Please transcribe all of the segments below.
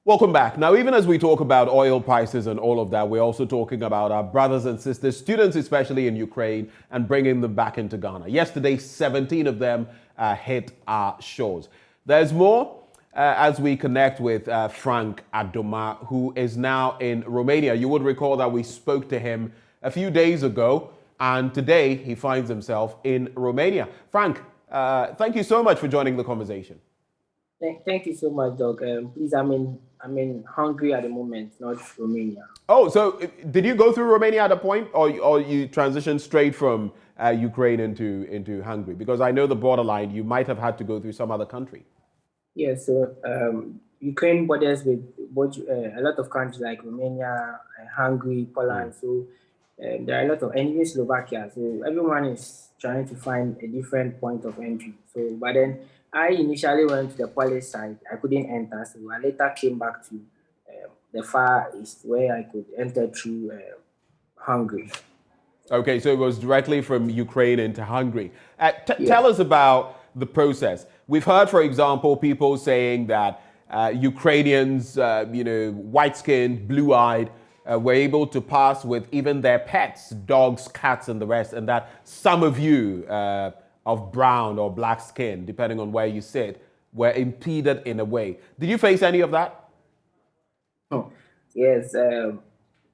Welcome back. Now, even as we talk about oil prices and all of that, we're also talking about our brothers and sisters, students especially in Ukraine, and bringing them back into Ghana. Yesterday, 17 of them hit our shores. There's more as we connect with Frank Adoma, who is now in Romania. You would recall that we spoke to him a few days ago, and today he finds himself in Romania. Frank, thank you so much for joining the conversation. Thank you so much, Doc. Please, I'm in Hungary at the moment, not Romania. Oh, so did you go through Romania at a point, or you transitioned straight from Ukraine into Hungary? Because I know the borderline, you might have had to go through some other country. Yeah, so Ukraine borders with both a lot of countries like Romania, Hungary, Poland. So there are a lot of, and even Slovakia. So everyone is trying to find a different point of entry. So, but then I initially went to the Polish side. I couldn't enter, so I later came back to the Far East where I could enter through Hungary. Okay, so it was directly from Ukraine into Hungary. Yes. Tell us about the process. We've heard, for example, people saying that Ukrainians, white-skinned, blue-eyed, were able to pass with even their pets, dogs, cats, and the rest, and that some of you of brown or black skin, depending on where you sit, were impeded in a way. Did you face any of that? Oh, yes.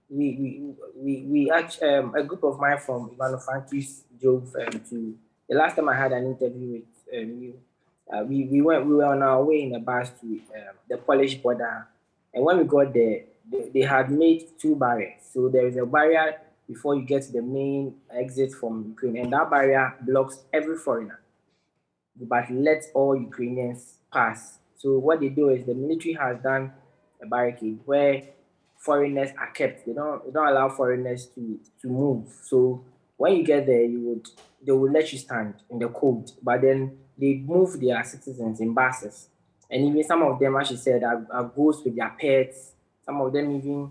We actually a group of mine from Ivano-Frankivsk drove to the last time I had an interview with you. We were on our way in a bus to the Polish border, and when we got there, they had made two barriers. So there is a barrier before you get to the main exit from Ukraine, and that barrier blocks every foreigner, but lets all Ukrainians pass. So what they do is the military has done a barricade where foreigners are kept. They don't allow foreigners to move. So when you get there, they will let you stand in the cold. But then they move their citizens in buses, and even some of them, as she said, are goes with their pets. Some of them even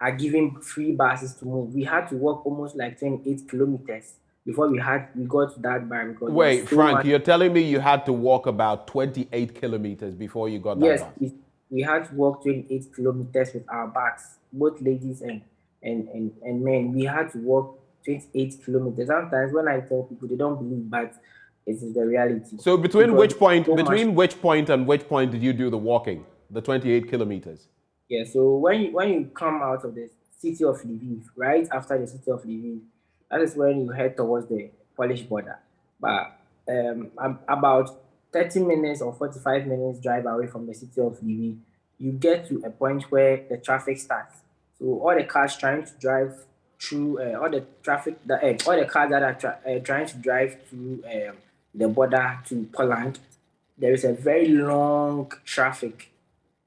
are given free buses to move. We had to walk almost like 28 kilometers before we got to that bar because there Wait, was so Frank, much. you're telling me you had to walk about 28 kilometers before you got that Yes, bus? we had to walk 28 kilometers with our bags, both ladies and men. We had to walk 28 kilometers. Sometimes when I tell people, they don't believe, but it is the reality. So Because so much. between which point and which point did you do the walking, the 28 kilometers? Yeah, so when you come out of the city of Lviv, right after the city of Lviv, that is when you head towards the Polish border. But about 30 minutes or 45 minutes drive away from the city of Lviv, you get to a point where the traffic starts. So all the cars trying to drive through all the cars that are trying to drive through the border to Poland, there is a very long traffic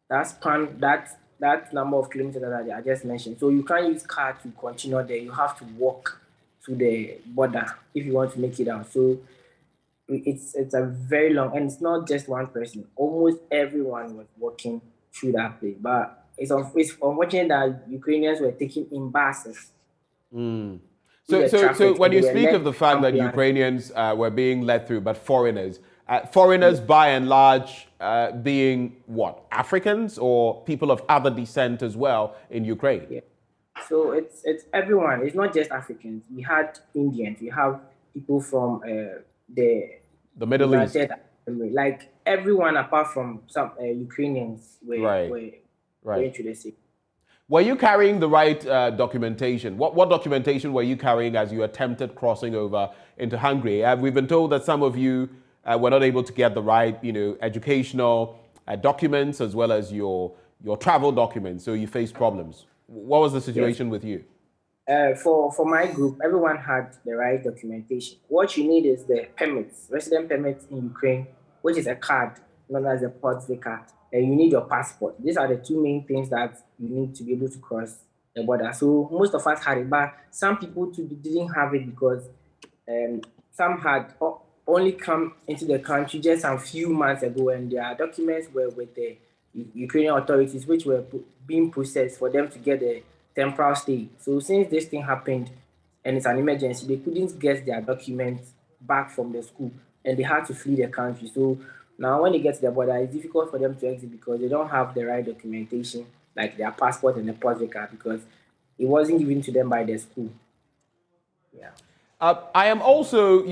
that number of kilometers that I just mentioned. So you can't use car to continue there. You have to walk to the border if you want to make it out. So it's a very long, and it's not just one person. Almost everyone was walking through that place. But it's unfortunate that Ukrainians were taking in buses through So, the so, so traffic, when and they you were speak led of the fact that ambulance. Ukrainians were being led through, but foreigners by and large being what? Africans or people of other descent as well in Ukraine? Yeah. So it's everyone. It's not just Africans. We had Indians. We have people from the The Middle East. United Arab Emirates. Like everyone apart from some Ukrainians were Right, were right. going to the city. Were you carrying the right documentation? What documentation were you carrying as you attempted crossing over into Hungary? We've been told that some of you were not able to get the right, educational documents as well as your travel documents, so you faced problems. What was the Yes. situation with you? For my group, everyone had the right documentation. What you need is the permits, resident permits in Ukraine, which is a card known as a portrait card, and you need your passport. These are the two main things that you need to be able to cross the border. So most of us had it, but some people too didn't have it because some had only come into the country just a few months ago, and their documents were with the Ukrainian authorities, which were being processed for them to get the temporal stay. So since this thing happened and it's an emergency, they couldn't get their documents back from the school, and they had to flee the country. So Now, when they get to the border, it's difficult for them to exit because they don't have the right documentation, like their passport and the public card, because it wasn't given to them by the school. Yeah. I am also,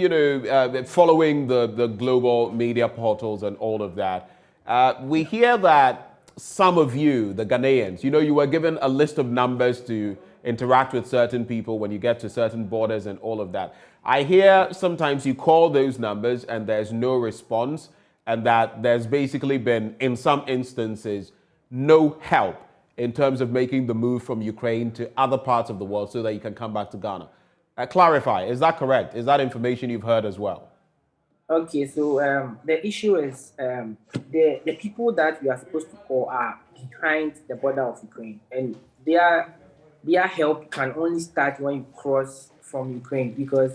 following the global media portals and all of that. We hear that some of you, the Ghanaians, you were given a list of numbers to interact with certain people when you get to certain borders and all of that. I hear sometimes you call those numbers and there's no response, and that there's basically been, in some instances, no help in terms of making the move from Ukraine to other parts of the world so that you can come back to Ghana. Clarify, is that correct? Is that information you've heard as well? Okay, so the issue is the people that we are supposed to call are behind the border of Ukraine, and their help can only start when you cross from Ukraine, because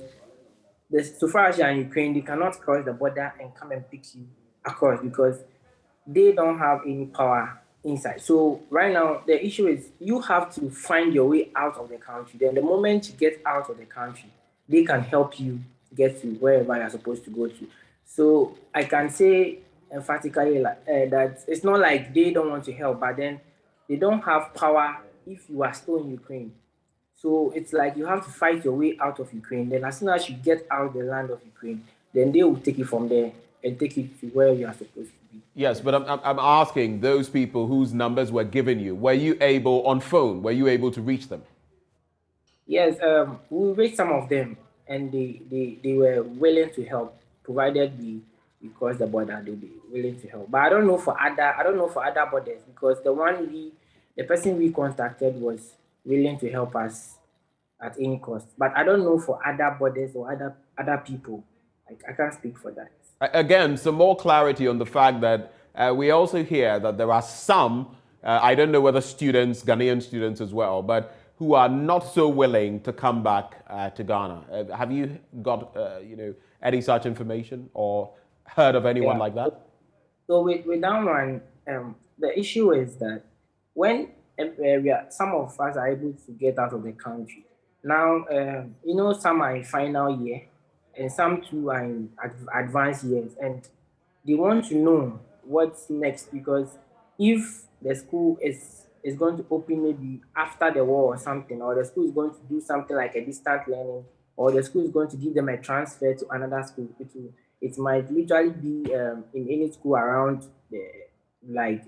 so far as you are in Ukraine, they cannot cross the border and come and pick you across because they don't have any power inside. So right now, the issue is you have to find your way out of the country. Then the moment you get out of the country, they can help you get to wherever you're supposed to go to. So I can say emphatically that it's not like they don't want to help, but then they don't have power if you are still in Ukraine. So it's like you have to fight your way out of Ukraine. Then as soon as you get out the land of Ukraine, then they will take it from there and take it to where you are supposed to be. Yes, but I'm asking those people whose numbers were given you, were you able, on phone, were you able to reach them? Yes, we reached some of them, and they were willing to help, provided we cross the border. They'll be willing to help. But I don't know for other borders, because the person we contacted was willing to help us at any cost. But I don't know for other borders or other people. I can't speak for that. Again, some more clarity on the fact that we also hear that there are some, I don't know whether students, Ghanaian students as well, but who are not so willing to come back to Ghana. Have you got, any such information or heard of anyone Yeah. like that? So with that one, the issue is that when some of us are able to get out of the country, now some are in final year and some too are in advanced years, and they want to know what's next, because if the school is going to open maybe after the war or something, or the school is going to do something like a distant learning, or the school is going to give them a transfer to another school, it might literally be in any school around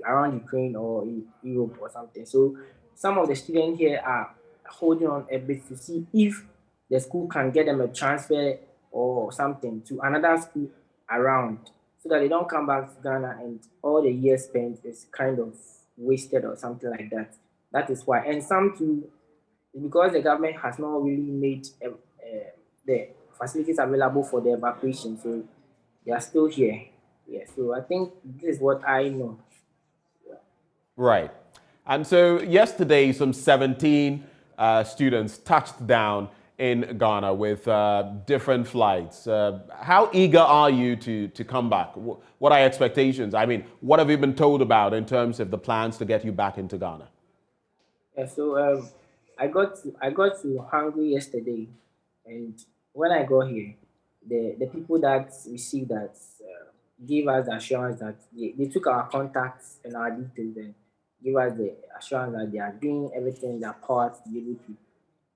around Ukraine or in Europe or something. So some of the students here are holding on a bit to see if the school can get them a transfer or something to another school around, so that they don't come back to Ghana and all the years spent is kind of wasted or something like that. That is why. And some too, because the government has not really made the facilities available for the evacuation, so they are still here. Yeah, so I think this is what I know. Right. And so yesterday, some 17 students touched down in Ghana with different flights. How eager are you to come back? What are your expectations? I mean, what have you been told about in terms of the plans to get you back into Ghana? Yeah, so I got to Hungary yesterday, and when I got here, the people that received that gave us the assurance that they took our contacts and our details and give us the assurance that they are doing everything in their power to be able to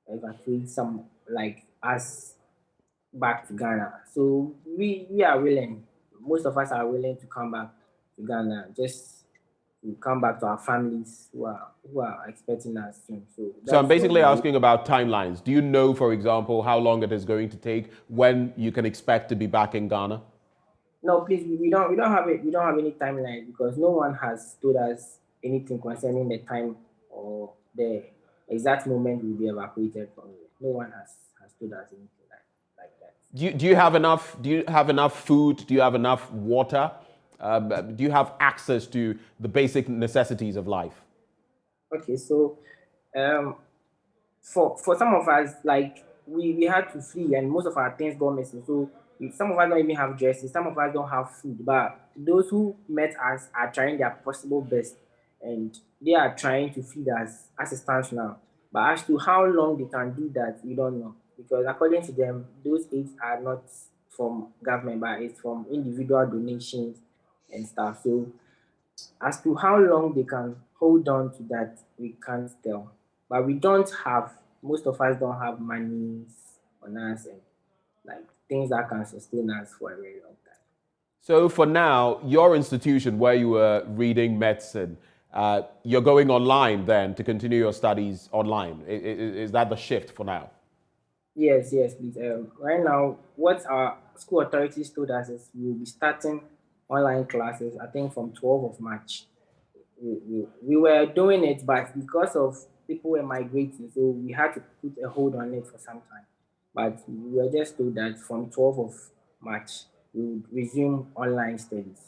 evacuate some like us back to Ghana. So we are willing. Most of us are willing to come back to Ghana, just to come back to our families who are expecting us soon. So So I'm that's what basically we are. asking about timelines. Do you know, for example, how long it is going to take, when you can expect to be back in Ghana? No, please, we don't have it. We don't have any timeline, because no one has told us anything concerning the time or the exact moment we'll be evacuated from here. No one has told us anything like that. Do you have enough food? Do you have enough water? Do you have access to the basic necessities of life? Okay, so um, for some of us, like we had to flee, and most of our things got missing. So some of us don't even have dresses, some of us don't have food, but those who met us are trying their possible best, and they are trying to feed us as it stands now. But as to how long they can do that, we don't know, because according to them, those aids are not from government, but it's from individual donations and stuff. So as to how long they can hold on to that, we can't tell. But most of us don't have money on us and like things that can sustain us for a very long time. So for now, your institution where you were reading medicine, you're going online then to continue your studies online. Is that the shift for now? Yes, yes, please. Right now, what our school authorities told us is we will be starting online classes, I think from 12th of March. We were doing it, but because of people were migrating, so we had to put a hold on it for some time. But we were just told that from 12th of March, we would resume online studies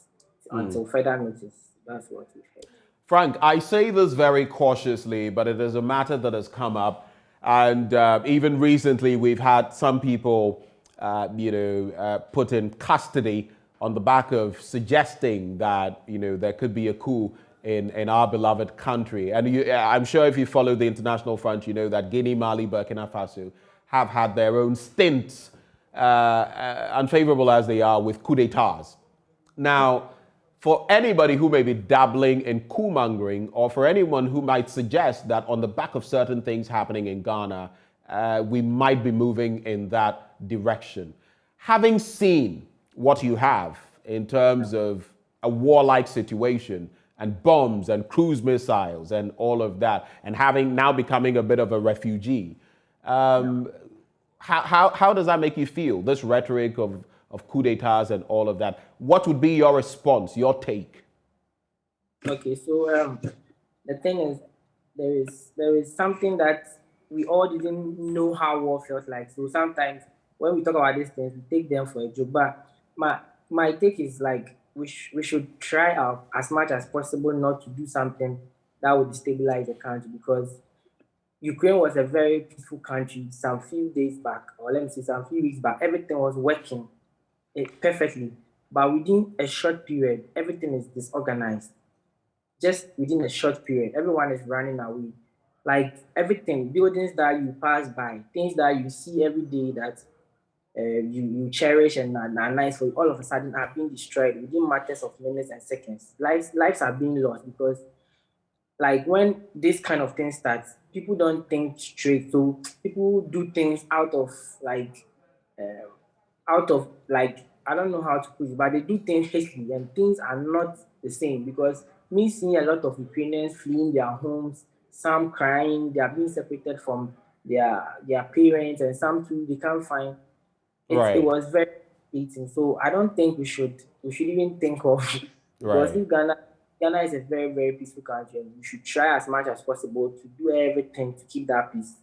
until further notice. That's what we heard. Frank, I say this very cautiously, but it is a matter that has come up. And even recently, we've had some people, put in custody on the back of suggesting that, there could be a coup in our beloved country. And I'm sure if you follow the international front, you know that Guinea, Mali, Burkina Faso have had their own stints, unfavorable as they are, with coup d'etats. Now, for anybody who may be dabbling in coup mongering, or for anyone who might suggest that on the back of certain things happening in Ghana, we might be moving in that direction. Having seen what you have in terms of a warlike situation and bombs and cruise missiles and all of that, and having now becoming a bit of a refugee, how does that make you feel, this rhetoric of coup d'etats and all of that? What would be your response, your take? Okay, so the thing is, there is something that we all didn't know how war feels like. So sometimes when we talk about these things, we take them for a joke. But my take is like we should try out as much as possible not to do something that would destabilize the country, because Ukraine was a very peaceful country some few days back, or let me say some few weeks back. Everything was working perfectly. But within a short period, everything is disorganized. Just within a short period, everyone is running away. Like everything, buildings that you pass by, things that you see every day that you cherish and are nice for you, all of a sudden are being destroyed within matters of minutes and seconds. Lives are being lost because, like, when this kind of thing starts, people don't think straight. So people do things out of like I don't know how to put it, but they do things hastily and things are not the same, because me seeing a lot of Ukrainians fleeing their homes, some crying, they are being separated from their parents, and some too they can't find it. It Right, was very irritating. So I don't think we should even think of because right. if Ghana is a very, very peaceful country, and we should try as much as possible to do everything to keep that peace.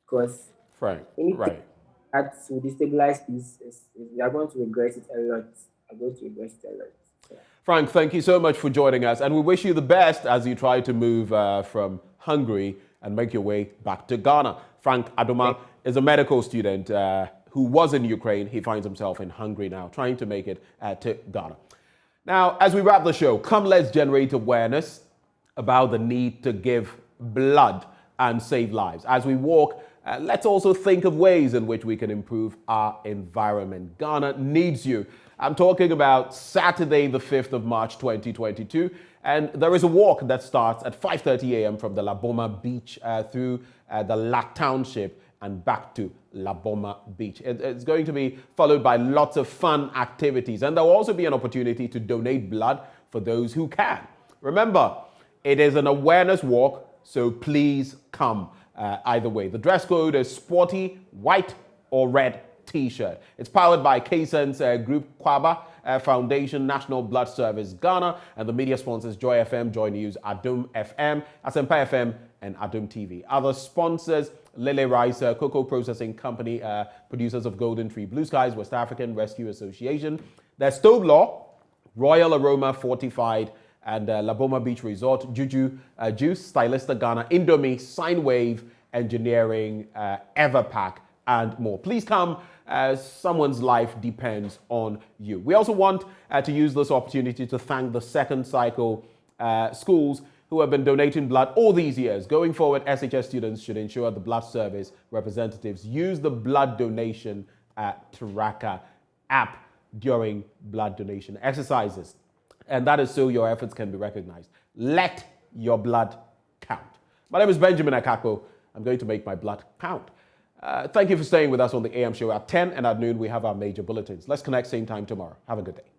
Because Frank, anything right. that will destabilize peace, we are going to regret it a lot. We are going to regret it a lot. Yeah. Frank, thank you so much for joining us, and we wish you the best as you try to move from Hungary and make your way back to Ghana. Frank Adoma is a medical student who was in Ukraine. He finds himself in Hungary now, trying to make it to Ghana. Now, as we wrap the show, come let's generate awareness about the need to give blood and save lives. As we walk, let's also think of ways in which we can improve our environment. Ghana needs you. I'm talking about Saturday, the 5th of March, 2022. And there is a walk that starts at 5:30 a.m. from the Laboma Beach through the Lac Township and back to Laboma Beach. It's going to be followed by lots of fun activities. And there will also be an opportunity to donate blood for those who can. Remember, it is an awareness walk, so please come either way. The dress code is sporty, white or red t-shirt. It's powered by KSense Group Kwaba Foundation, National Blood Service Ghana, and the media sponsors Joy FM, JoyNews, Adum FM, Asempa FM, and Adum TV. Other sponsors, Lele Rice, Cocoa Processing Company, producers of Golden Tree Blue Skies, West African Rescue Association. There's Stove Law, Royal Aroma Fortified, and Laboma Beach Resort, Juju Juice, Stylista Ghana, Indomie, Sine Wave, Engineering, Everpack, and more. Please come. Someone's life depends on you. We also want to use this opportunity to thank the Second Cycle schools who have been donating blood all these years. Going forward, SHS students should ensure the blood service representatives use the blood donation Tracker app during blood donation exercises. And that is so your efforts can be recognized. Let your blood count. My name is Benjamin Akakpo. I'm going to make my blood count. Thank you for staying with us on the AM show. At 10 and at noon, we have our major bulletins. Let's connect same time tomorrow. Have a good day.